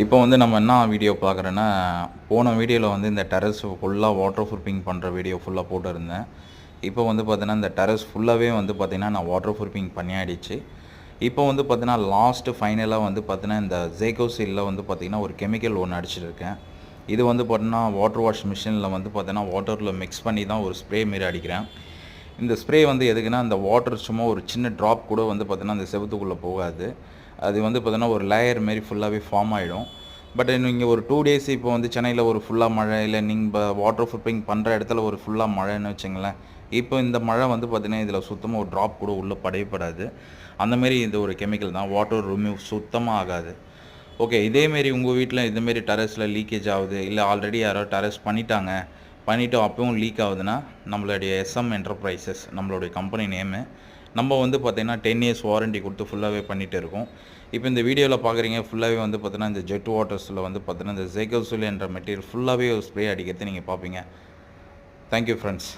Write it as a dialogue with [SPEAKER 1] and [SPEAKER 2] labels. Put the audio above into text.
[SPEAKER 1] இப்போ வந்து நம்ம என்ன வீடியோ பார்க்குறோன்னா, போன வீடியோவில் வந்து இந்த டெரஸ் ஃபுல்லாக வாட்டர் ப்ரூஃபிங் பண்ணுற வீடியோ ஃபுல்லாக போட்டிருந்தேன். இப்போ வந்து பார்த்தீங்கன்னா, இந்த டெரஸ் ஃபுல்லாகவே வந்து பார்த்தீங்கன்னா, நான் வாட்டர் ப்ரூஃபிங் பண்ணியாயிடுச்சு. இப்போ வந்து பார்த்தீங்கன்னா, லாஸ்ட்டு ஃபைனலாக வந்து பார்த்தீங்கன்னா, இந்த ஜேகோசில்ல வந்து பார்த்தீங்கன்னா, ஒரு கெமிக்கல் ஒன்று அடிச்சிருக்கேன். இது வந்து பார்த்தீங்கன்னா, வாட்டர் வாஷ் மிஷினில் வந்து பார்த்தீங்கன்னா, வாட்டரில் மிக்ஸ் பண்ணி தான் ஒரு ஸ்ப்ரே மாரி அடிக்கிறேன். இந்த ஸ்ப்ரே வந்து எதுக்குன்னா, அந்த வாட்டர் சும்மா ஒரு சின்ன ட்ராப் கூட வந்து பார்த்தீங்கன்னா, அந்த செவுத்துக்குள்ளே போகாது. அது வந்து பார்த்தீங்கன்னா, ஒரு லேயர் மாரி ஃபுல்லாகவே ஃபார்ம் ஆகிடும். பட் நீங்கள் ஒரு 2 டேஸ் இப்போ வந்து சென்னையில் ஒரு ஃபுல்லாக மழை, இல்லை நீங்கள் வாட்டர் ப்ரூஃபிங் பண்ணுற இடத்துல ஒரு ஃபுல்லாக மழைன்னு வச்சுங்களேன். இப்போ இந்த மழை வந்து பார்த்தீங்கன்னா, இதில் சுத்தமாக ஒரு ட்ராப் கூட உள்ளே படவே அந்தமாரி இது ஒரு கெமிக்கல் தான். வாட்டர் ரிமூவ் சுத்தமாக ஆகாது. ஓகே, இதேமாரி உங்கள் வீட்டில் இதுமாரி டெரஸில் லீக்கேஜ் ஆகுது, இல்லை ஆல்ரெடி யாரோ டெரஸ் பண்ணிவிட்டு அப்பவும் லீக் ஆகுதுன்னா, நம்மளுடைய எஸ்எம் என்டர்பிரைசஸ் நம்மளுடைய கம்பெனி நேமு. நம்ம வந்து பார்த்திங்கன்னா 10 இயர்ஸ் வாரண்டி கொடுத்து ஃபுல்லாகவே பண்ணிகிட்டு இருக்கோம். இப்போ இந்த வீடியோவில் பார்க்குறீங்க ஃபுல்லாகவே வந்து பார்த்தீங்கன்னா, இந்த ஜெட் வாட்டர்ஸில் வந்து பார்த்தீங்கன்னா, இந்த ஜேகோசில் என்ற மெட்டீரியல் ஃபுல்லாகவே ஒரு ஸ்ப்ரே அடிக்கிறது நீங்கள் பார்ப்பீங்க. Thank you friends.